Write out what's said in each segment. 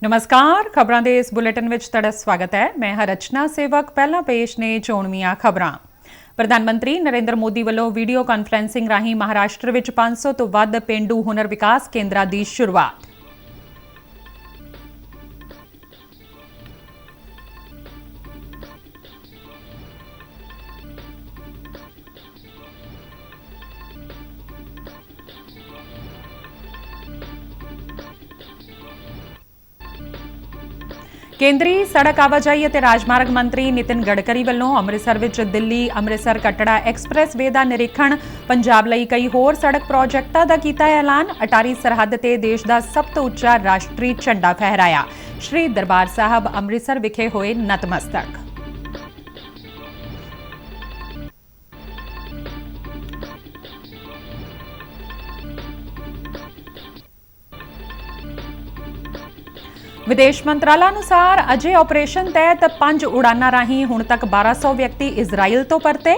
नमस्कार, खबरां दे इस बुलेटिन विच तुहाडा स्वागत है। मैं हरचना सेवक। पहला पेश ने चोणवीआं खबरां। प्रधानमंत्री नरेंद्र मोदी ਵੱਲੋਂ ਵੀਡੀਓ ਕਾਨਫਰੰਸਿੰਗ ਰਾਹੀਂ ਮਹਾਰਾਸ਼ਟਰ ਵਿੱਚ 500 ਤੋਂ ਵੱਧ ਪੇਂਡੂ ਹੁਨਰ ਵਿਕਾਸ ਕੇਂਦਰਾਂ ਦੀ ਸ਼ੁਰੂਆਤ। ਕੇਂਦਰੀ ਸੜਕ ਆਵਾਜਾਈ ਅਤੇ ਰਾਜਮਾਰਗ ਮੰਤਰੀ ਨਿਤਿਨ ਗਡਕਰੀ ਵੱਲੋਂ ਅੰਮ੍ਰਿਤਸਰ ਵਿੱਚ ਦਿੱਲੀ ਅੰਮ੍ਰਿਤਸਰ ਕਟੜਾ ਐਕਸਪ੍ਰੈਸਵੇ ਦਾ ਨਿਰੀਖਣ। ਪੰਜਾਬ ਲਈ ਕਈ ਹੋਰ ਸੜਕ ਪ੍ਰੋਜੈਕਟਾਂ ਦਾ ਕੀਤਾ ਐਲਾਨ। ਅਟਾਰੀ ਸਰਹੱਦ ਤੇ ਦੇਸ਼ ਦਾ ਸਭ ਤੋਂ ਉੱਚਾ ਰਾਸ਼ਟਰੀ ਝੰਡਾ ਫਹਿਰਾਇਆ। ਸ਼੍ਰੀ ਦਰਬਾਰ ਸਾਹਿਬ ਅੰਮ੍ਰਿਤਸਰ ਵਿਖੇ ਹੋਏ ਨਤਮਸਤਕ। विदेश मंत्रालय अनुसार अजे ऑपरेशन तहत 5 उड़ानां राहीं हुण तक 1200 व्यक्ति इजराइल तो परते।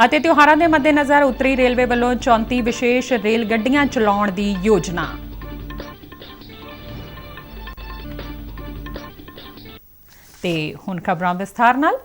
ਅਤੇ ਤਿਉਹਾਰਾਂ ਦੇ ਮੱਦੇਨਜ਼ਰ ਉੱਤਰੀ ਰੇਲਵੇ ਵੱਲੋਂ 34 ਵਿਸ਼ੇਸ਼ ਰੇਲ ਗੱਡੀਆਂ ਚਲਾਉਣ ਦੀ ਯੋਜਨਾ। ਤੇ ਹੁਣ ਖਬਰਾਂ ਵਿਸਥਾਰ ਨਾਲ।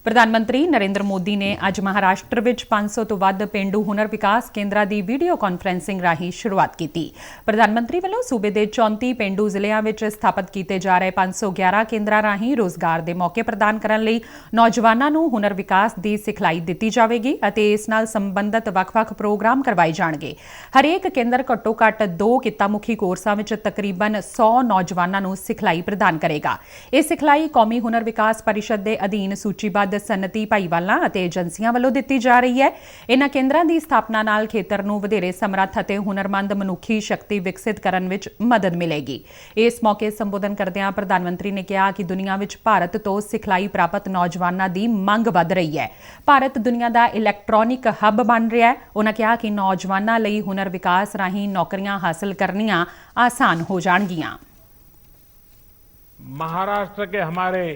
प्रधानमंत्री नरेंद्र मोदी ने अज महाराष्ट्र विच 500 तो वध पेंडू हुनर विकास केंद्रां दी वीडियो कानफ्रेंसिंग राही शुरुआत की। प्रधानमंत्री वालों सूबे दे 34 पेंडू जिलिਆਂ विच स्थापित किए जा रहे 511 केंद्रां राही रोजगार दे मौके प्रदान करन लई नौजवानां नूं हुनर विकास दी सिखलाई दित्ती जावेगी ਅਤੇ इस नाल संबंधित ਵੱਖ-ਵੱਖ प्रोग्राम करवाए जाणगे। हरेक केंद्र घੱਟੋ ਘੱਟ 2 ਕਿੱਤਾ ਮੁਖੀ ਕੋਰਸਾਂ ਵਿੱਚ ਤਕਰੀਬਨ 100 ਨੌਜਵਾਨਾਂ ਨੂੰ ਸਿਖਲਾਈ ਪ੍ਰਦਾਨ ਕਰੇਗਾ। ਇਹ ਸਿਖਲਾਈ ਕੌਮੀ ਹੁਨਰ ਵਿਕਾਸ ਪਰਿਸ਼ਦ ਦੇ ਅਧੀਨ ਸੂਚੀਬੱਧ ਸਨਅਤੀ ਭਾਈਵਾਲਾਂ ਅਤੇ ਏਜੰਸੀਆਂ ਵੱਲੋਂ ਦਿੱਤੀ ਜਾ ਰਹੀ ਹੈ। ਇਹਨਾਂ ਕੇਂਦਰਾਂ ਦੀ ਸਥਾਪਨਾ ਨਾਲ ਖੇਤਰ ਨੂੰ ਵਧੇਰੇ ਸਮਰੱਥ ਅਤੇ ਹੁਨਰਮੰਦ ਮਨੁੱਖੀ ਸ਼ਕਤੀ ਵਿਕਸਿਤ ਕਰਨ ਵਿੱਚ ਮਦਦ ਮਿਲੇਗੀ। ਇਸ ਮੌਕੇ ਸੰਬੋਧਨ ਕਰਦਿਆਂ ਪ੍ਰਧਾਨ ਮੰਤਰੀ ਨੇ ਕਿਹਾ ਕਿ ਦੁਨੀਆ ਵਿੱਚ ਭਾਰਤ ਤੋਂ ਸਿਖਲਾਈ ਪ੍ਰਾਪਤ ਨੌਜਵਾਨਾਂ ਦੀ ਮੰਗ ਵਧ ਰਹੀ ਹੈ। ਭਾਰਤ ਦੁਨੀਆ ਦਾ ਇਲੈਕਟ੍ਰੋਨਿਕ ਹੱਬ ਬਣ ਰਿਹਾ ਹੈ। ਉਹਨਾਂ ਕਿਹਾ ਕਿ ਨੌਜਵਾਨਾਂ ਲਈ ਹੁਨਰ ਵਿਕਾਸ ਰਾਹੀਂ ਨੌਕਰੀਆਂ ਹਾਸਲ ਕਰਨੀਆਂ ਆਸਾਨ ਹੋ ਜਾਣਗੀਆਂ। महाराष्ट्र के हमारे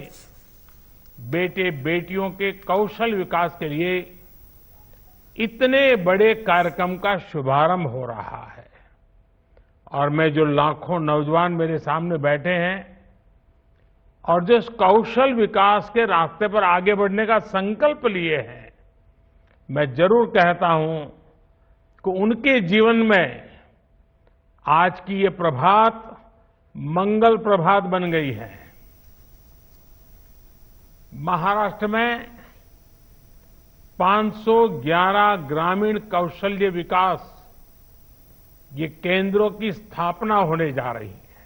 बेटे बेटियों के कौशल विकास के लिए इतने बड़े कार्यक्रम का शुभारंभ हो रहा है और मैं जो लाखों नौजवान मेरे सामने बैठे हैं और जो इस कौशल विकास के रास्ते पर आगे बढ़ने का संकल्प लिए हैं, मैं जरूर कहता हूं कि उनके जीवन में आज की ये प्रभात मंगल प्रभात बन गई है। महाराष्ट्र में 511 ग्रामीण कौशल्य विकास ये केंद्रों की स्थापना होने जा रही है।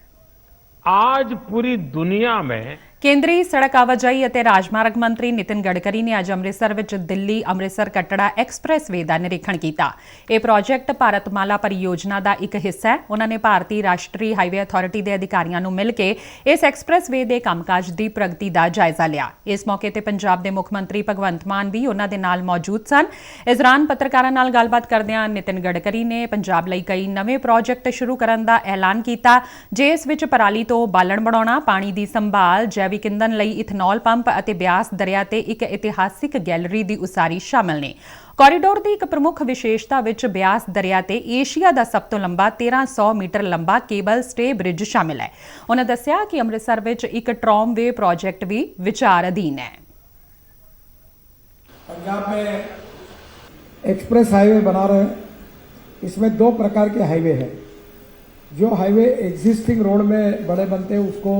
आज पूरी दुनिया में ਕੇਂਦਰੀ ਸੜਕ ਆਵਾਜਾਈ ਅਤੇ ਰਾਜਮਾਰਗ ਮੰਤਰੀ ਨਿਤਿਨ ਗਡਕਰੀ ਨੇ ਅੱਜ ਅੰਮ੍ਰਿਤਸਰ ਵਿੱਚ ਦਿੱਲੀ ਅੰਮ੍ਰਿਤਸਰ ਕਟੜਾ ਐਕਸਪ੍ਰੈਸਵੇ ਦਾ ਨਿਰੀਖਣ ਕੀਤਾ। ਇਹ ਪ੍ਰੋਜੈਕਟ ਭਾਰਤਮਾਲਾ ਪਰਿਯੋਜਨਾ ਦਾ ਇੱਕ ਹਿੱਸਾ ਹੈ। ਉਹਨਾਂ ਨੇ ਭਾਰਤੀ ਰਾਸ਼ਟਰੀ ਹਾਈਵੇ ਅਥਾਰਟੀ ਦੇ ਅਧਿਕਾਰੀਆਂ ਨੂੰ ਮਿਲ ਕੇ ਇਸ ਐਕਸਪ੍ਰੈਸਵੇ ਦੇ ਕੰਮਕਾਜ ਦੀ ਪ੍ਰਗਤੀ ਦਾ ਜਾਇਜ਼ਾ ਲਿਆ। ਇਸ ਮੌਕੇ ਤੇ ਪੰਜਾਬ ਦੇ ਮੁੱਖ ਮੰਤਰੀ ਭਗਵੰਤ ਮਾਨ ਵੀ ਉਹਨਾਂ ਦੇ ਨਾਲ ਮੌਜੂਦ ਸਨ। ਇਸ ਦੌਰਾਨ ਪੱਤਰਕਾਰਾਂ ਨਾਲ ਗੱਲਬਾਤ ਕਰਦਿਆਂ ਨਿਤਿਨ ਗਡਕਰੀ ਨੇ ਪੰਜਾਬ ਲਈ ਕਈ ਨਵੇਂ ਪ੍ਰੋਜੈਕਟ ਸ਼ੁਰੂ ਕਰਨ ਦਾ ਐਲਾਨ ਕੀਤਾ, ਜਿਸ ਵਿੱਚ ਪਰਾਲੀ ਤੋਂ ਬਾਲਣ ਬਣਾਉਣਾ, ਪਾਣੀ ਦੀ ਸੰਭਾਲ, ਜੈਵਿਕ ਇੰਧਨ ਲਈ ਇਥਨੋਲ ਪੰਪ ਅਤੇ ਬਿਆਸ ਦਰਿਆ ਤੇ ਇੱਕ ਇਤਿਹਾਸਿਕ ਗੈਲਰੀ ਦੀ ਉਸਾਰੀ ਸ਼ਾਮਲ ਨੇ। ਕੋਰੀਡੋਰ ਦੀ ਇੱਕ ਪ੍ਰਮੁੱਖ ਵਿਸ਼ੇਸ਼ਤਾ ਵਿੱਚ ਬਿਆਸ ਦਰਿਆ ਤੇ ਏਸ਼ੀਆ ਦਾ ਸਭ ਤੋਂ ਲੰਬਾ 1300 ਮੀਟਰ ਲੰਬਾ ਕੇਬਲ ਸਟੇ ਬ੍ਰਿਜ ਸ਼ਾਮਿਲ ਹੈ। ਉਹਨਾਂ ਦੱਸਿਆ ਕਿ ਅੰਮ੍ਰਿਤਸਰ ਵਿੱਚ ਇੱਕ ਟ੍ਰਾਮਵੇ ਪ੍ਰੋਜੈਕਟ ਵੀ ਵਿਚਾਰ ਅਧੀਨ ਹੈ। पंजाब में एक्सप्रेस हाईवे बना रहे हैं। इसमें 2 प्रकार के हाईवे हैं। जो हाईवे एग्जिस्टिंग रोड में बड़े बनते हैं उसको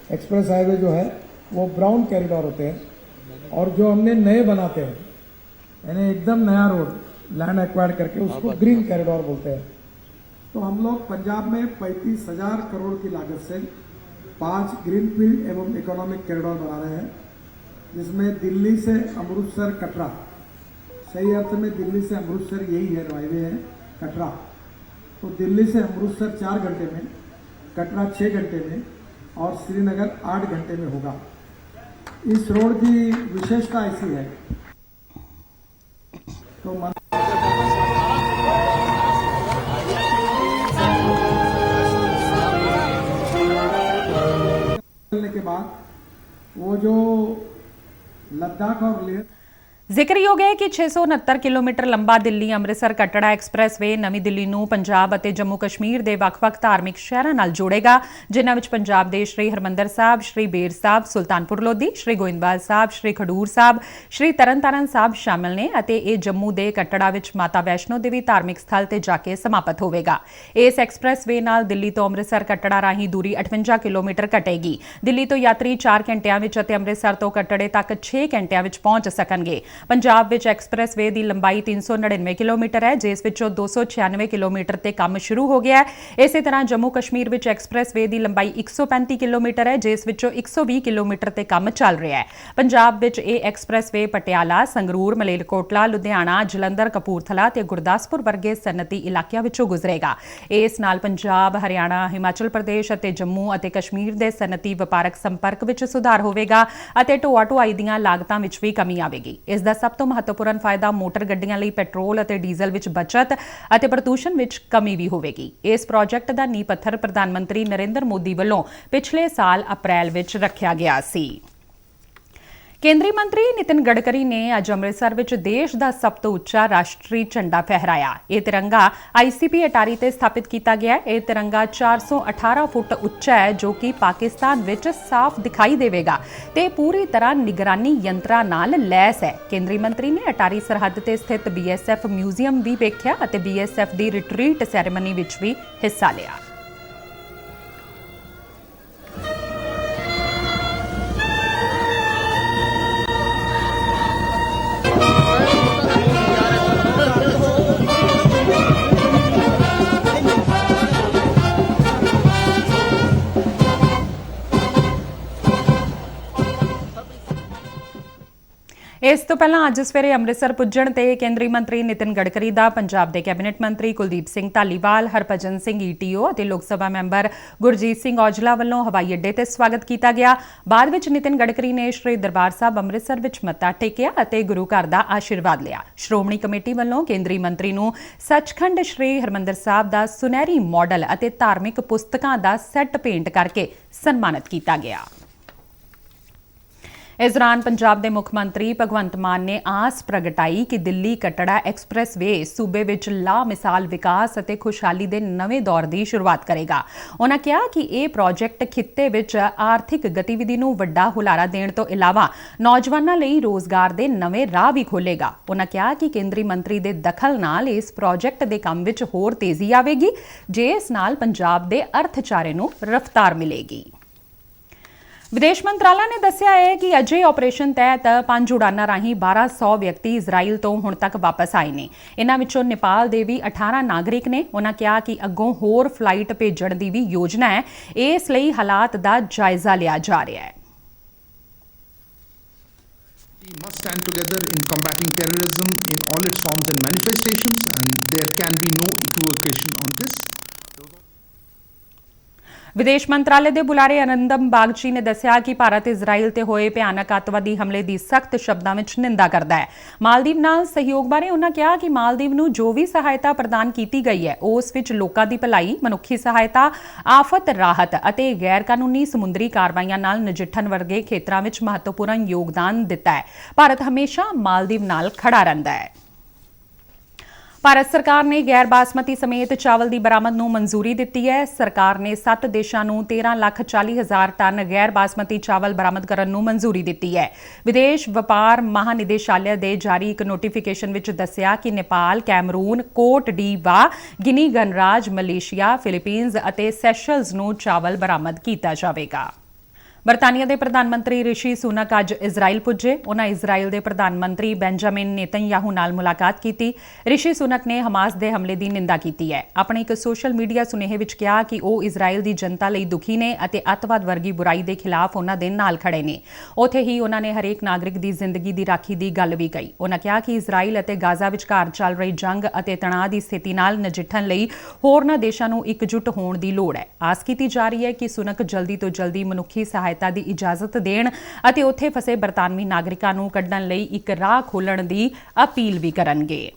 एक्सप्रेस हाईवे जो है वो ब्राउन कॉरिडोर होते हैं और जो हमने नए बनाते हैं यानी एकदम नया रोड लैंड एक्वायर्ड करके उसको ग्रीन कॉरिडोर बोलते हैं। तो हम लोग पंजाब में 35,000 करोड़ की लागत से 5 ग्रीनफील्ड एवं इकोनॉमिक कॉरिडोर बना रहे हैं, जिसमें दिल्ली से अमृतसर कटरा, सही अर्थ में दिल्ली से अमृतसर यही है हाईवे है कटरा। तो दिल्ली से अमृतसर 4 घंटे में, कटरा 6 घंटे में और श्रीनगर 8 घंटे में होगा। इस रोड की विशेषता ऐसी है तो के बाद वो जो लद्दाख और लेह ਜ਼ਿਕਰਯੋਗ ਹੈ ਕਿ 669 ਕਿਲੋਮੀਟਰ ਲੰਬਾ ਦਿੱਲੀ ਅੰਮ੍ਰਿਤਸਰ ਕਟੜਾ ਐਕਸਪ੍ਰੈਸਵੇ ਨਵੀਂ ਦਿੱਲੀ ਨੂੰ ਪੰਜਾਬ ਅਤੇ ਜੰਮੂ ਕਸ਼ਮੀਰ ਦੇ ਵੱਖ-ਵੱਖ ਧਾਰਮਿਕ ਸ਼ਹਿਰਾਂ ਨਾਲ ਜੋੜੇਗਾ, ਜਿਨ੍ਹਾਂ ਵਿੱਚ ਪੰਜਾਬ ਦੇ ਸ਼੍ਰੀ ਹਰਮੰਦਰ ਸਾਹਿਬ, ਸ਼੍ਰੀ ਬੇਰ ਸਾਹਿਬ, ਸੁਲਤਾਨਪੁਰ ਲੋਧੀ, ਸ਼੍ਰੀ ਗੋਇੰਦਵਾਲ ਸਾਹਿਬ, ਸ਼੍ਰੀ ਖਡੂਰ ਸਾਹਿਬ, ਸ਼੍ਰੀ ਤਰਨਤਾਰਨ ਸਾਹਿਬ ਸ਼ਾਮਲ ਨੇ ਅਤੇ ਇਹ ਜੰਮੂ ਦੇ ਕਟੜਾ ਵਿੱਚ ਮਾਤਾ ਵੈਸ਼ਨੋ ਦੇਵੀ ਧਾਰਮਿਕ ਸਥਲ ਤੇ ਜਾ ਕੇ ਸਮਾਪਤ ਹੋਵੇਗਾ। ਇਸ ਐਕਸਪ੍ਰੈਸਵੇ ਨਾਲ ਦਿੱਲੀ ਤੋਂ ਅੰਮ੍ਰਿਤਸਰ ਕਟੜਾ ਰਾਹੀਂ ਦੂਰੀ 58 ਕਿਲੋਮੀਟਰ ਘਟੇਗੀ। ਦਿੱਲੀ ਤੋਂ ਯਾਤਰੀ 4 ਘੰਟਿਆਂ ਵਿੱਚ ਅਤੇ ਅੰਮ੍ਰਿਤਸਰ ਤੋਂ ਕਟੜੇ ਤੱਕ 6 ਘੰਟਿਆਂ ਵਿੱਚ ਪਹੁੰਚ ਸਕਣਗੇ। ਪੰਜਾਬ ਵਿੱਚ ਐਕਸਪ੍ਰੈਸਵੇ ਦੀ ਲੰਬਾਈ 399 ਕਿਲੋਮੀਟਰ ਹੈ, ਜਿਸ ਵਿੱਚੋਂ 296 ਕਿਲੋਮੀਟਰ ਤੇ ਕੰਮ ਸ਼ੁਰੂ ਹੋ ਗਿਆ ਹੈ। ਇਸੇ ਤਰ੍ਹਾਂ ਜੰਮੂ ਕਸ਼ਮੀਰ ਵਿੱਚ ਐਕਸਪ੍ਰੈਸਵੇ ਦੀ ਲੰਬਾਈ 135 ਕਿਲੋਮੀਟਰ ਹੈ, ਜਿਸ ਵਿੱਚੋਂ 120 ਕਿਲੋਮੀਟਰ ਤੇ ਕੰਮ ਚੱਲ ਰਿਹਾ ਹੈ। ਪੰਜਾਬ ਵਿੱਚ ਇਹ ਐਕਸਪ੍ਰੈਸਵੇ ਪਟਿਆਲਾ, ਸੰਗਰੂਰ, ਮਲੇਰਕੋਟਲਾ, ਲੁਧਿਆਣਾ, ਜਲੰਧਰ, ਕਪੂਰਥਲਾ ਤੇ ਗੁਰਦਾਸਪੁਰ ਵਰਗੇ ਸਨਅਤੀ ਇਲਾਕਿਆਂ ਵਿੱਚੋਂ ਗੁਜ਼ਰੇਗਾ। ਇਸ ਨਾਲ ਪੰਜਾਬ, ਹਰਿਆਣਾ, ਹਿਮਾਚਲ ਪ੍ਰਦੇਸ਼ ਅਤੇ ਜੰਮੂ ਅਤੇ ਕਸ਼ਮੀਰ ਦੇ ਸਨਅਤੀ ਵਪਾਰਕ ਸੰਪਰਕ ਵਿੱਚ ਸੁਧਾਰ ਹੋਵੇਗਾ ਅਤੇ ਢੋਆ ਢੁਆਈ ਦੀਆਂ ਲਾਗਤਾਂ ਵਿੱਚ ਵੀ ਕਮੀ ਆਵੇਗੀ। ਇਸ ਦਾ ਸਭ ਤੋਂ ਮਹੱਤਵਪੂਰਨ ਫਾਇਦਾ ਮੋਟਰ ਗੱਡੀਆਂ ਲਈ ਪੈਟਰੋਲ ਅਤੇ ਡੀਜ਼ਲ ਵਿੱਚ ਬਚਤ ਅਤੇ ਪ੍ਰਦੂਸ਼ਣ ਵਿੱਚ ਕਮੀ ਵੀ ਹੋਵੇਗੀ। ਇਸ ਪ੍ਰੋਜੈਕਟ ਦਾ ਨੀਂਹ ਪੱਥਰ ਪ੍ਰਧਾਨ ਮੰਤਰੀ ਨਰਿੰਦਰ ਮੋਦੀ ਵੱਲੋਂ ਪਿਛਲੇ ਸਾਲ ਅਪ੍ਰੈਲ ਵਿੱਚ ਰੱਖਿਆ ਗਿਆ ਸੀ। ਕੇਂਦਰੀ ਮੰਤਰੀ ਨਿਤਿਨ ਗਡਕਰੀ ਨੇ ਅੱਜ ਅੰਮ੍ਰਿਤਸਰ ਵਿੱਚ ਦੇਸ਼ ਦਾ ਸਭ ਤੋਂ ਉੱਚਾ ਰਾਸ਼ਟਰੀ ਝੰਡਾ ਫਹਿਰਾਇਆ। ਇਹ ਤਿਰੰਗਾ ICP ਅਟਾਰੀ ਤੇ ਸਥਾਪਿਤ ਕੀਤਾ ਗਿਆ। ਇਹ ਤਿਰੰਗਾ 418 ਫੁੱਟ ਉੱਚਾ ਹੈ, ਜੋ ਕਿ ਪਾਕਿਸਤਾਨ ਵਿੱਚ ਸਾਫ਼ ਦਿਖਾਈ ਦੇਵੇਗਾ ਤੇ ਪੂਰੀ ਤਰ੍ਹਾਂ ਨਿਗਰਾਨੀ ਯੰਤਰਾਂ ਨਾਲ ਲੈਸ ਹੈ। ਕੇਂਦਰੀ ਮੰਤਰੀ ਨੇ ਅਟਾਰੀ ਸਰਹੱਦ ਤੇ ਸਥਿਤ BSF ਮਿਊਜ਼ੀਅਮ ਵੀ ਵੇਖਿਆ ਅਤੇ BSF ਦੀ ਰਿਟਰੀਟ ਸੈਰੇਮਨੀ ਵਿੱਚ ਵੀ ਹਿੱਸਾ ਲਿਆ। ਇਸ ਤੋਂ ਪਹਿਲਾਂ ਅੱਜ ਸਵੇਰੇ ਅੰਮ੍ਰਿਤਸਰ ਪੁੱਜਣ ਤੇ ਕੇਂਦਰੀ ਮੰਤਰੀ ਨਿਤਿਨ ਗਡਕਰੀ ਦਾ ਪੰਜਾਬ ਦੇ ਕੈਬਨਿਟ ਮੰਤਰੀ ਕੁਲਦੀਪ ਸਿੰਘ ਧਾਲੀਵਾਲ, ਹਰਭਜਨ ਸਿੰਘ ETO ਅਤੇ ਲੋਕ ਸਭਾ ਮੈਂਬਰ ਗੁਰਜੀਤ ਸਿੰਘ ਔਜਲਾ ਵੱਲੋਂ ਹਵਾਈ ਅੱਡੇ ਤੇ ਸਵਾਗਤ ਕੀਤਾ ਗਿਆ। ਬਾਅਦ ਵਿੱਚ ਨਿਤਿਨ ਗਡਕਰੀ ਨੇ ਸ਼੍ਰੀ ਦਰਬਾਰ ਸਾਹਿਬ ਅੰਮ੍ਰਿਤਸਰ ਵਿੱਚ ਮੱਥਾ ਟੇਕਿਆ ਅਤੇ ਗੁਰੂ ਘਰ ਦਾ ਆਸ਼ੀਰਵਾਦ ਲਿਆ। ਸ਼੍ਰੋਮਣੀ ਕਮੇਟੀ ਵੱਲੋਂ ਕੇਂਦਰੀ ਮੰਤਰੀ ਨੂੰ ਸੱਚਖੰਡ ਸ਼੍ਰੀ ਹਰਮੰਦਰ ਸਾਹਿਬ ਦਾ ਸੁਨਹਿਰੀ ਮਾਡਲ ਅਤੇ ਧਾਰਮਿਕ ਪੁਸਤਕਾਂ ਦਾ ਸੈੱਟ ਭੇਂਟ ਕਰਕੇ ਸਨਮਾਨਿਤ ਕੀਤਾ ਗਿਆ। ਇਸ ਦੌਰਾਨ ਪੰਜਾਬ ਦੇ ਮੁੱਖ ਮੰਤਰੀ ਭਗਵੰਤ ਮਾਨ ਨੇ ਆਸ ਪ੍ਰਗਟਾਈ ਕਿ ਦਿੱਲੀ ਕਟੜਾ ਐਕਸਪ੍ਰੈਸਵੇ ਸੂਬੇ ਵਿੱਚ ਲਾਮਿਸਾਲ ਵਿਕਾਸ ਅਤੇ ਖੁਸ਼ਹਾਲੀ ਦੇ ਨਵੇਂ ਦੌਰ ਦੀ ਸ਼ੁਰੂਆਤ ਕਰੇਗਾ। ਉਨ੍ਹਾਂ ਕਿਹਾ ਕਿ ਇਹ ਪ੍ਰੋਜੈਕਟ ਖਿੱਤੇ ਵਿੱਚ ਆਰਥਿਕ ਗਤੀਵਿਧੀ ਨੂੰ ਵੱਡਾ ਹੁਲਾਰਾ ਦੇਣ ਤੋਂ ਇਲਾਵਾ ਨੌਜਵਾਨਾਂ ਲਈ ਰੋਜ਼ਗਾਰ ਦੇ ਨਵੇਂ ਰਾਹ ਵੀ ਖੋਲ੍ਹੇਗਾ। ਉਨ੍ਹਾਂ ਕਿਹਾ ਕਿ ਕੇਂਦਰੀ ਮੰਤਰੀ ਦੇ ਦਖਲ ਨਾਲ ਇਸ ਪ੍ਰੋਜੈਕਟ ਦੇ ਕੰਮ ਵਿੱਚ ਹੋਰ ਤੇਜ਼ੀ ਆਵੇਗੀ, ਜਿਸ ਨਾਲ ਪੰਜਾਬ ਦੇ ਅਰਥਚਾਰੇ ਨੂੰ ਰਫ਼ਤਾਰ ਮਿਲੇਗੀ। ਵਿਦੇਸ਼ ਮੰਤਰਾਲਾ ਨੇ ਦੱਸਿਆ ਹੈ ਕਿ ਅਜੇ ਆਪਰੇਸ਼ਨ ਤਹਿਤ 5 ਉਡਾਨਾਂ ਰਾਹੀਂ 1200 ਵਿਅਕਤੀ ਇਜ਼ਰਾਈਲ ਤੋਂ ਹੁਣ ਤੱਕ ਵਾਪਸ ਆਏ ਨੇ। ਇਨ੍ਹਾਂ ਵਿੱਚੋਂ ਨੇਪਾਲ ਦੇ ਵੀ 18 ਨਾਗਰਿਕ ਨੇ। ਉਨ੍ਹਾਂ ਕਿਹਾ ਕਿ ਅੱਗੋਂ ਹੋਰ ਫਲਾਈਟ ਭੇਜਣ ਦੀ ਵੀ ਯੋਜਨਾ ਹੈ। ਇਸ ਲਈ ਹਾਲਾਤ ਦਾ ਜਾਇਜ਼ਾ ਲਿਆ ਜਾ ਰਿਹਾ ਹੈ। We must stand together in combating terrorism in all its forms and manifestations, and there can be no equivocation on this. ਵਿਦੇਸ਼ ਮੰਤਰਾਲੇ ਦੇ ਬੁਲਾਰੇ ਅਨੰਦਮ ਬਾਗਚੀ ਨੇ ਦੱਸਿਆ ਕਿ ਭਾਰਤ ਇਜ਼ਰਾਈਲ ਤੇ ਹੋਏ ਭਿਆਨਕ ਅੱਤਵਾਦੀ ਹਮਲੇ ਦੀ ਸਖਤ ਸ਼ਬਦਾਂ ਵਿੱਚ ਨਿੰਦਾ ਕਰਦਾ ਹੈ। ਮਾਲਦੀਵ ਨਾਲ ਸਹਿਯੋਗ ਬਾਰੇ ਉਨ੍ਹਾਂ ਕਿਹਾ ਕਿ ਮਾਲਦੀਵ ਨੂੰ ਜੋ ਵੀ ਸਹਾਇਤਾ ਪ੍ਰਦਾਨ ਕੀਤੀ ਗਈ ਹੈ, ਉਸ ਵਿੱਚ ਲੋਕਾਂ ਦੀ ਭਲਾਈ, ਮਨੁੱਖੀ ਸਹਾਇਤਾ, ਆਫਤ ਰਾਹਤ ਅਤੇ ਗੈਰ ਕਾਨੂੰਨੀ ਸਮੁੰਦਰੀ ਕਾਰਵਾਈਆਂ ਨਾਲ ਨਜਿੱਠਣ ਵਰਗੇ ਖੇਤਰਾਂ ਵਿੱਚ ਮਹੱਤਵਪੂਰਨ ਯੋਗਦਾਨ ਦਿੱਤਾ ਹੈ। ਭਾਰਤ ਹਮੇਸ਼ਾ ਮਾਲਦੀਵ ਨਾਲ ਖੜਾ ਰਹਿੰਦਾ ਹੈ। ਭਾਰਤ ਸਰਕਾਰ ਨੇ ਗੈਰ ਬਾਸਮਤੀ ਸਮੇਤ ਚਾਵਲ ਦੀ ਬਰਾਮਦ ਨੂੰ ਮਨਜ਼ੂਰੀ ਦਿੱਤੀ ਹੈ। ਸਰਕਾਰ ਨੇ 7 ਦੇਸ਼ਾਂ ਨੂੰ 13,40,000 ਟਨ ਗੈਰ ਬਾਸਮਤੀ ਚਾਵਲ ਬਰਾਮਦ ਕਰਨ ਨੂੰ ਮਨਜ਼ੂਰੀ ਦਿੱਤੀ ਹੈ। ਵਿਦੇਸ਼ ਵਪਾਰ ਮਹਾਨਿਦੇਸ਼ਾਲਿਆ ਦੇ ਜਾਰੀ ਇੱਕ ਨੋਟੀਫਿਕੇਸ਼ਨ ਵਿੱਚ ਦੱਸਿਆ ਕਿ ਨੇਪਾਲ, ਕੈਮਰੂਨ, ਕੋਟ ਡੀਵਾ, ਗਿਨੀ ਗਣਰਾਜ, ਮਲੇਸ਼ੀਆ, ਫਿਲੀਪੀਨਜ਼ ਅਤੇ ਸੈਸ਼ਲਜ਼ ਨੂੰ ਚਾਵਲ ਬਰਾਮਦ ਕੀਤਾ ਜਾਵੇਗਾ। ਬਰਤਾਨੀਆ ਦੇ ਪ੍ਰਧਾਨ ਮੰਤਰੀ ਰਿਸ਼ੀ ਸੁਨਕ ਅੱਜ ਇਜ਼ਰਾਈਲ ਪੁੱਜੇ। ਉਨ੍ਹਾਂ ਇਜ਼ਰਾਈਲ ਦੇ ਪ੍ਰਧਾਨ ਮੰਤਰੀ ਬੈਂਜਾਮਿਨ ਨੇਤਨਯਾਹੂ ਨਾਲ ਮੁਲਾਕਾਤ ਕੀਤੀ। ਰਿਸ਼ੀ ਸੁਨਕ ਨੇ ਹਮਾਸ ਦੇ ਹਮਲੇ ਦੀ ਨਿੰਦਾ ਕੀਤੀ ਹੈ। ਆਪਣੇ ਇੱਕ ਸੋਸ਼ਲ ਮੀਡੀਆ ਸੁਨੇਹੇ ਵਿੱਚ ਕਿਹਾ ਕਿ ਉਹ ਇਜ਼ਰਾਈਲ ਦੀ ਜਨਤਾ ਲਈ ਦੁਖੀ ਨੇ ਅਤੇ ਅੱਤਵਾਦ ਵਰਗੀ ਬੁਰਾਈ ਦੇ ਖਿਲਾਫ ਉਨ੍ਹਾਂ ਦੇ ਨਾਲ ਖੜੇ ਨੇ। ਉੱਥੇ ਹੀ ਉਨ੍ਹਾਂ ਨੇ ਹਰੇਕ ਨਾਗਰਿਕ ਦੀ ਜ਼ਿੰਦਗੀ ਦੀ ਰਾਖੀ ਦੀ ਗੱਲ ਵੀ ਕਹੀ। ਉਨ੍ਹਾਂ ਕਿਹਾ ਕਿ ਇਜ਼ਰਾਈਲ ਅਤੇ ਗਾਜ਼ਾ ਵਿਚਕਾਰ ਚੱਲ ਰਹੀ ਜੰਗ ਅਤੇ ਤਣਾਅ ਦੀ ਸਥਿਤੀ ਨਾਲ ਨਜਿੱਠਣ ਲਈ ਹੋਰਨਾਂ ਦੇਸ਼ਾਂ ਨੂੰ ਇਕਜੁੱਟ ਹੋਣ ਦੀ ਲੋੜ ਹੈ। ਆਸ ਕੀਤੀ ਜਾ ਰਹੀ ਹੈ ਕਿ ਸੁਨਕ ਜਲਦੀ ਤੋਂ ਜਲਦੀ ਮਨੁੱਖੀ ਸਹਾਇਤਾ ਦੀ ਇਜਾਜ਼ਤ ਦੇਣ ਅਤੇ ਉੱਥੇ ਫਸੇ ਬਰਤਾਨਵੀ ਨਾਗਰਿਕਾਂ ਨੂੰ ਕੱਢਣ ਲਈ ਇੱਕ ਰਾਹ ਖੋਲ੍ਹਣ ਦੀ ਅਪੀਲ ਵੀ ਕਰਨਗੇ।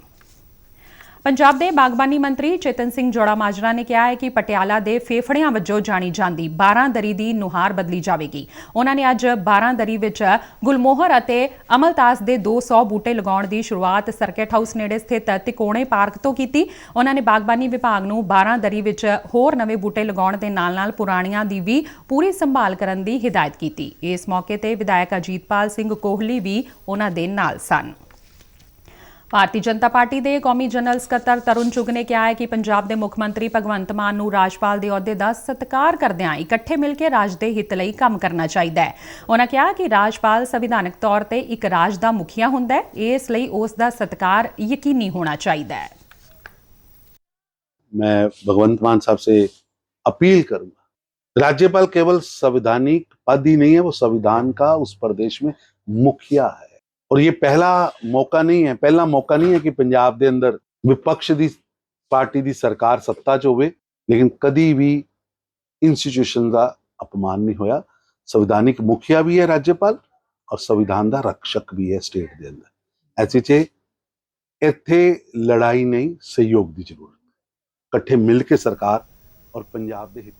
ਪੰਜਾਬ ਦੇ ਬਾਗਬਾਨੀ ਮੰਤਰੀ ਚੇਤਨ ਸਿੰਘ ਜੋੜਾ ਮਾਜਰਾ ਨੇ ਕਿਹਾ ਹੈ ਕਿ ਪਟਿਆਲਾ ਦੇ ਫੇਫੜਿਆਂ ਵਜੋਂ ਜਾਣੀ ਜਾਂਦੀ 12 ਦਰੀ ਦੀ ਨੁਹਾਰ ਬਦਲੀ ਜਾਵੇਗੀ। ਉਹਨਾਂ ਨੇ ਅੱਜ 12 ਦਰੀ ਵਿੱਚ ਗੁਲਮੋਹਰ ਅਤੇ ਅਮਲਤਾਸ ਦੇ 200 ਬੂਟੇ ਲਗਾਉਣ ਦੀ ਸ਼ੁਰੂਆਤ ਸਰਕਿਟ ਹਾਊਸ ਨੇੜੇ ਸਥਿਤ ਤਿਕੋਣੇ ਪਾਰਕ ਤੋਂ ਕੀਤੀ। ਉਹਨਾਂ ਨੇ ਬਾਗਬਾਨੀ ਵਿਭਾਗ ਨੂੰ 12 ਦਰੀ ਵਿੱਚ ਹੋਰ ਨਵੇਂ ਬੂਟੇ ਲਗਾਉਣ ਦੇ ਨਾਲ-ਨਾਲ ਪੁਰਾਣੀਆਂ ਦੀ ਵੀ ਪੂਰੀ ਸੰਭਾਲ ਕਰਨ ਦੀ ਹਿਦਾਇਤ ਕੀਤੀ। ਇਸ ਮੌਕੇ ਤੇ ਵਿਧਾਇਕ ਅਜੀਤਪਾਲ ਸਿੰਘ ਕੋਹਲੀ ਵੀ ਉਹਨਾਂ ਦੇ ਨਾਲ ਸਨ। ਭਾਰਤੀ ਜਨਤਾ ਪਾਰਟੀ ਦੇ ਕੌਮੀ ਜਨਰਲ ਸਕੱਤਰ ਤਰੁਣ ਚੁਗ ਨੇ ਕਿਹਾ ਹੈ ਕਿ ਪੰਜਾਬ ਦੇ ਮੁੱਖ ਮੰਤਰੀ ਭਗਵੰਤ ਮਾਨ ਨੂੰ ਰਾਜਪਾਲ ਦੇ ਅਹੁਦੇ ਦਾ ਸਤਿਕਾਰ ਕਰਦਿਆਂ ਇਕੱਠੇ ਮਿਲ ਕੇ ਰਾਜ ਦੇ ਹਿੱਤ ਲਈ ਕੰਮ ਕਰਨਾ ਚਾਹੀਦਾ ਹੈ। ਉਹਨਾਂ ਕਿਹਾ ਕਿ ਰਾਜਪਾਲ ਸੰਵਿਧਾਨਕ ਤੌਰ ਤੇ ਇੱਕ ਰਾਜ ਦਾ ਮੁਖੀਆ ਹੁੰਦਾ ਹੈ, ਇਸ ਲਈ ਉਸ ਦਾ ਸਤਿਕਾਰ ਯਕੀਨੀ ਹੋਣਾ ਚਾਹੀਦਾ है। मैं भगवंत मान साहब से अपील करूंगा, राज्यपाल केवल संवैधानिक पद ही नहीं है, वो संविधान का उस प्रदेश में मुखिया है। और ये पहला मौका नहीं है कि पंजाब दे अंदर विपक्ष दी पार्टी दी सरकार सत्ता च होवे, लेकिन कदी भी इंस्टीट्यूशन का अपमान नहीं होया। संवैधानिक मुखिया भी है राज्यपाल और संविधान का रक्षक भी है स्टेट के अंदर। ऐसे च इत्थे लड़ाई नहीं, सहयोग की जरूरत, इकट्ठे मिल के सरकार और पंजाब के हित।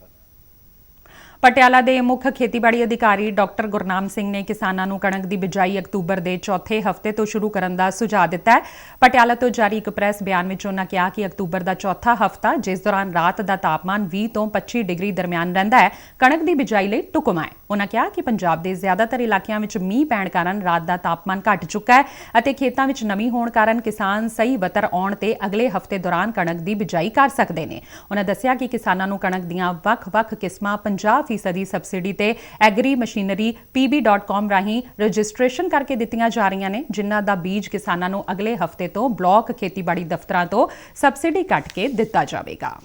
ਪਟਿਆਲਾ ਦੇ ਮੁੱਖ ਖੇਤੀਬਾੜੀ ਅਧਿਕਾਰੀ ਡਾਕਟਰ ਗੁਰਨਾਮ ਸਿੰਘ ਨੇ ਕਿਸਾਨਾਂ ਨੂੰ ਕਣਕ ਦੀ ਬਿਜਾਈ ਅਕਤੂਬਰ ਦੇ ਚੌਥੇ ਹਫ਼ਤੇ ਤੋਂ ਸ਼ੁਰੂ ਕਰਨ ਦਾ ਸੁਝਾਅ ਦਿੱਤਾ ਹੈ। ਪਟਿਆਲਾ ਤੋਂ ਜਾਰੀ ਇੱਕ ਪ੍ਰੈਸ ਬਿਆਨ ਵਿੱਚ ਉਹਨਾਂ ਕਿਹਾ ਕਿ ਅਕਤੂਬਰ ਦਾ ਚੌਥਾ ਹਫ਼ਤਾ, ਜਿਸ ਦੌਰਾਨ ਰਾਤ ਦਾ ਤਾਪਮਾਨ 20 ਤੋਂ 25 ਡਿਗਰੀ ਦਰਮਿਆਨ ਰਹਿੰਦਾ ਹੈ, ਕਣਕ ਦੀ ਬਿਜਾਈ ਲਈ ਢੁਕਵਾਂ ਹੈ। ਉਹਨਾਂ ਕਿਹਾ ਕਿ ਪੰਜਾਬ ਦੇ ਜ਼ਿਆਦਾਤਰ ਇਲਾਕਿਆਂ ਵਿੱਚ ਮੀਂਹ ਪੈਣ ਕਾਰਨ ਰਾਤ ਦਾ ਤਾਪਮਾਨ ਘਟ ਚੁੱਕਾ ਹੈ ਅਤੇ ਖੇਤਾਂ ਵਿੱਚ ਨਮੀ ਹੋਣ ਕਾਰਨ ਕਿਸਾਨ ਸਹੀ ਵਤਰ ਆਉਣ ਤੇ ਅਗਲੇ ਹਫ਼ਤੇ ਦੌਰਾਨ ਕਣਕ ਦੀ ਬਿਜਾਈ ਕਰ ਸਕਦੇ ਨੇ। ਉਹਨਾਂ ਦੱਸਿਆ ਕਿ ਕਿਸਾਨਾਂ ਨੂੰ ਕਣਕ ਦੀਆਂ ਵੱਖ-ਵੱਖ ਕਿਸਮਾਂ 50% ਸਬਸਿਡੀ ਤੇ ਐਗਰੀ ਮਸ਼ੀਨਰੀ pb.com ਰਾਹੀਂ ਰਜਿਸਟ੍ਰੇਸ਼ਨ ਕਰਕੇ ਦਿੱਤੀਆਂ ਜਾ ਰਹੀਆਂ ਨੇ, ਜਿਨ੍ਹਾਂ ਦਾ ਬੀਜ ਕਿਸਾਨਾਂ ਨੂੰ ਅਗਲੇ ਹਫ਼ਤੇ ਤੋਂ ਬਲਾਕ ਖੇਤੀਬਾੜੀ ਦਫ਼ਤਰਾਂ ਤੋਂ ਸਬਸਿਡੀ ਕੱਟ ਕੇ ਦਿੱਤਾ ਜਾਵੇਗਾ।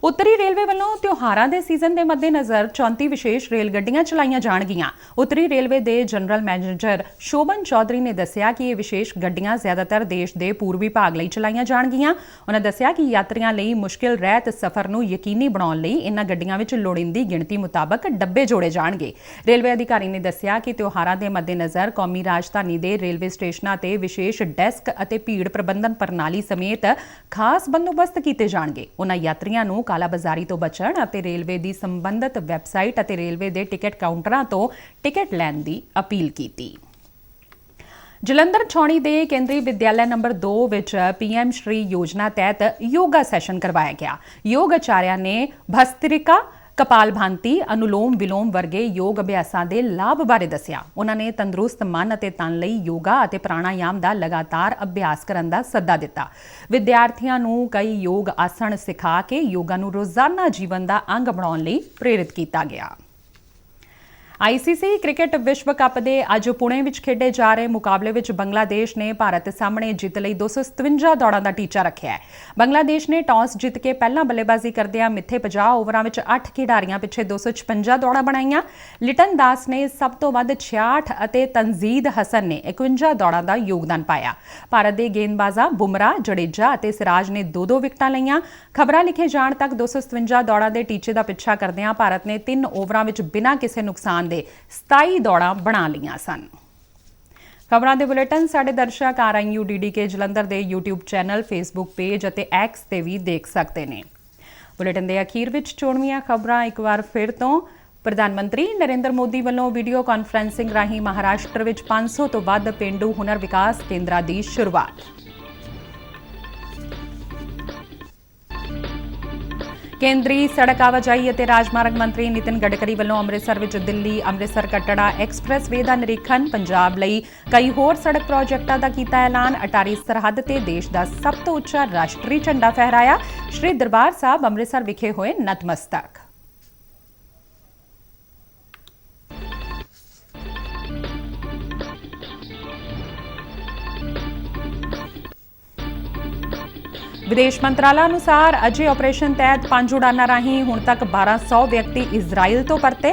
ਉੱਤਰੀ ਰੇਲਵੇ ਵੱਲੋਂ ਤਿਉਹਾਰਾਂ ਦੇ ਸੀਜ਼ਨ ਦੇ ਮੱਦੇਨਜ਼ਰ 34 ਵਿਸ਼ੇਸ਼ ਰੇਲ ਗੱਡੀਆਂ ਚਲਾਈਆਂ ਜਾਣਗੀਆਂ। ਉੱਤਰੀ ਰੇਲਵੇ ਦੇ ਜਨਰਲ ਮੈਨੇਜਰ ਸ਼ੋਭਨ ਚੌਧਰੀ ਨੇ ਦੱਸਿਆ ਕਿ ਇਹ ਵਿਸ਼ੇਸ਼ ਗੱਡੀਆਂ ਜ਼ਿਆਦਾਤਰ ਦੇਸ਼ ਦੇ ਪੂਰਬੀ ਭਾਗ ਲਈ ਚਲਾਈਆਂ ਜਾਣਗੀਆਂ। ਉਹਨਾਂ ਦੱਸਿਆ ਕਿ ਯਾਤਰੀਆਂ ਲਈ ਮੁਸ਼ਕਿਲ ਰਹਿਤ ਸਫ਼ਰ ਨੂੰ ਯਕੀਨੀ ਬਣਾਉਣ ਲਈ ਇਨ੍ਹਾਂ ਗੱਡੀਆਂ ਵਿੱਚ ਲੋੜੀਂਦੀ ਗਿਣਤੀ ਮੁਤਾਬਕ ਡੱਬੇ ਜੋੜੇ ਜਾਣਗੇ। ਰੇਲਵੇ ਅਧਿਕਾਰੀ ਨੇ ਦੱਸਿਆ ਕਿ ਤਿਉਹਾਰਾਂ ਦੇ ਮੱਦੇਨਜ਼ਰ ਕੌਮੀ ਰਾਜਧਾਨੀ ਦੇ ਰੇਲਵੇ ਸਟੇਸ਼ਨਾਂ ਤੇ ਵਿਸ਼ੇਸ਼ ਡੈਸਕ ਅਤੇ ਭੀੜ ਪ੍ਰਬੰਧਨ ਪ੍ਰਣਾਲੀ ਸਮੇਤ ਖਾਸ ਬੰਦੋਬਸਤ ਕੀਤੇ ਜਾਣਗੇ। ਉਹਨਾਂ ਯਾਤਰੀਆਂ ਨੂੰ ਕਾਲਾਬਾਜ਼ਾਰੀ ਤੋਂ ਬਚਣ ਅਤੇ ਰੇਲਵੇ ਦੀ ਸੰਬੰਧਿਤ ਵੈਬਸਾਈਟ ਅਤੇ ਰੇਲਵੇ ਦੇ ਟਿਕਟ ਕਾਊਂਟਰਾਂ ਤੋਂ ਟਿਕਟ ਲੈਣ ਦੀ ਅਪੀਲ ਕੀਤੀ। ਜਲੰਧਰ ਛਾਉਣੀ ਦੇ ਕੇਂਦਰੀ ਵਿਦਿਆਲਿਆ ਨੰਬਰ 2 ਵਿੱਚ PM ਸ਼੍ਰੀ ਯੋਜਨਾ ਤਹਿਤ ਯੋਗਾ ਸੈਸ਼ਨ ਕਰਵਾਇਆ ਗਿਆ। ਯੋਗ ਆਚਾਰਿਆ ਨੇ ਭਸਤ੍ਰਿਕਾ, ਕਪਾਲਭਾਂਤੀ, ਅਨੁਲੋਮ ਵਿਲੋਮ ਵਰਗੇ ਯੋਗ ਅਭਿਆਸਾਂ ਦੇ ਲਾਭ ਬਾਰੇ ਦੱਸਿਆ। ਉਹਨਾਂ ਨੇ ਤੰਦਰੁਸਤ ਮਨ ਅਤੇ ਤਨ ਲਈ ਯੋਗਾ ਅਤੇ ਪ੍ਰਾਣਾਯਾਮ ਦਾ ਲਗਾਤਾਰ ਅਭਿਆਸ ਕਰਨ ਦਾ ਸੱਦਾ ਦਿੱਤਾ। ਵਿਦਿਆਰਥੀਆਂ ਨੂੰ ਕਈ ਯੋਗ ਆਸਣ ਸਿਖਾ ਕੇ ਯੋਗਾ ਨੂੰ ਰੋਜ਼ਾਨਾ ਜੀਵਨ ਦਾ ਅੰਗ ਬਣਾਉਣ ਲਈ ਪ੍ਰੇਰਿਤ ਕੀਤਾ ਗਿਆ। ICC ਕ੍ਰਿਕਟ ਵਿਸ਼ਵ ਕੱਪ ਦੇ ਅੱਜ ਪੁਣੇ ਵਿੱਚ ਖੇਡੇ ਜਾ ਰਹੇ ਮੁਕਾਬਲੇ ਵਿੱਚ ਬੰਗਲਾਦੇਸ਼ ਨੇ ਭਾਰਤ ਸਾਹਮਣੇ ਜਿੱਤ ਲਈ 257 ਦੌੜਾਂ ਦਾ ਟੀਚਾ ਰੱਖਿਆ ਹੈ। ਬੰਗਲਾਦੇਸ਼ ਨੇ ਟਾਸ ਜਿੱਤ ਕੇ ਪਹਿਲਾਂ ਬੱਲੇਬਾਜ਼ੀ ਕਰਦਿਆਂ ਮਿੱਥੇ 50 ਓਵਰਾਂ ਵਿੱਚ 8 ਖਿਡਾਰੀਆਂ ਪਿੱਛੇ 256 ਦੌੜਾਂ ਬਣਾਈਆਂ। ਲਿਟਨ ਦਾਸ ਨੇ ਸਭ ਤੋਂ ਵੱਧ 66 ਅਤੇ ਤਨਜ਼ੀਦ ਹਸਨ ਨੇ 51 ਦੌੜਾਂ ਦਾ ਯੋਗਦਾਨ ਪਾਇਆ। ਭਾਰਤ ਦੇ ਗੇਂਦਬਾਜ਼ਾਂ ਬੁਮਰਾਹ, ਜਡੇਜਾ ਅਤੇ ਸਿਰਾਜ ਨੇ 2-2 ਵਿਕਟਾਂ ਲਈਆਂ। ਖਬਰਾਂ ਲਿਖੇ ਜਾਣ ਤੱਕ 257 ਦੌੜਾਂ ਦੇ ਟੀਚੇ ਦਾ ਪਿੱਛਾ ਕਰਦਿਆਂ ਭਾਰਤ ਨੇ 3 ਓਵਰਾਂ ਵਿੱਚ ਬਿਨਾਂ ਕਿਸੇ ਨੁਕਸਾਨ ਦੇ 27 ਦੌੜਾਂ ਬਣਾ ਲਈਆਂ ਸਨ। ਖਬਰਾਂ ਦੇ ਬੁਲੇਟਿਨ ਸਾਡੇ ਦਰਸ਼ਕ RNUDDK ਜਲੰਧਰ ਦੇ YouTube ਚੈਨਲ, Facebook ਪੇਜ ਅਤੇ X ਤੇ ਵੀ ਦੇਖ ਸਕਦੇ ਨੇ। ਬੁਲੇਟਿਨ ਦੇ ਅਖੀਰ ਵਿੱਚ ਚੋਣਵੀਆਂ ਖਬਰਾਂ ਇੱਕ ਵਾਰ ਫਿਰ ਤੋਂ। ਪ੍ਰਧਾਨ ਮੰਤਰੀ ਨਰਿੰਦਰ ਮੋਦੀ ਵੱਲੋਂ ਵੀਡੀਓ ਕਾਨਫਰੰਸਿੰਗ ਰਾਹੀਂ ਮਹਾਰਾਸ਼ਟਰ ਵਿੱਚ 500 ਤੋਂ ਵੱਧ ਪੇਂਡੂ ਹੁਨਰ ਵਿਕਾਸ ਕੇਂਦਰਾਂ ਦੀ ਸ਼ੁਰੂਆਤ। ਕੇਂਦਰੀ ਸੜਕ ਆਵਾਜਾਈ ਅਤੇ ਰਾਜਮਾਰਗ ਮੰਤਰੀ ਨਿਤਿਨ ਗਡਕਰੀ ਵੱਲੋਂ ਅੰਮ੍ਰਿਤਸਰ ਵਿੱਚ ਦਿੱਲੀ ਅੰਮ੍ਰਿਤਸਰ ਕੱਟੜਾ ਐਕਸਪ੍ਰੈਸਵੇ ਦਾ ਨਿਰੀਖਣ। ਪੰਜਾਬ ਲਈ ਕਈ ਹੋਰ ਸੜਕ ਪ੍ਰੋਜੈਕਟਾਂ ਦਾ ਕੀਤਾ ਐਲਾਨ। ਅਟਾਰੀ ਸਰਹੱਦ ਤੇ ਦੇਸ਼ ਦਾ ਸਭ ਤੋਂ ਉੱਚਾ ਰਾਸ਼ਟਰੀ ਝੰਡਾ ਫਹਿਰਾਇਆ। ਸ਼੍ਰੀ ਦਰਬਾਰ ਸਾਹਿਬ ਅੰਮ੍ਰਿਤਸਰ ਵਿਖੇ ਹੋਏ ਨਤਮਸਤਕ। ਵਿਦੇਸ਼ ਮੰਤਰਾਲਾ ਅਨੁਸਾਰ ਅਜੇ ਆਪਰੇਸ਼ਨ ਤਹਿਤ 5 ਉਡਾਨਾਂ ਰਾਹੀਂ ਹੁਣ ਤੱਕ 1200 ਵਿਅਕਤੀ ਇਜ਼ਰਾਈਲ ਤੋਂ ਪਰਤੇ।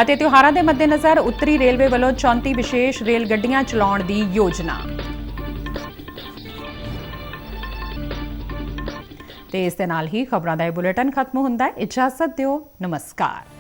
ਅਤੇ ਤਿਉਹਾਰਾਂ ਦੇ ਮੱਦੇਨਜ਼ਰ ਉੱਤਰੀ ਰੇਲਵੇ ਵੱਲੋਂ 34 ਵਿਸ਼ੇਸ਼ ਰੇਲ ਗੱਡੀਆਂ ਚਲਾਉਣ ਦੀ ਯੋਜਨਾ। ਤੇ ਇਸ ਦੇ ਨਾਲ ਹੀ ਖਬਰਾਂ ਦਾ ਇਹ ਬੁਲੇਟਿਨ ਖਤਮ ਹੁੰਦਾ ਹੈ। ਇਜਾਜ਼ਤ ਦਿਓ, ਨਮਸਕਾਰ।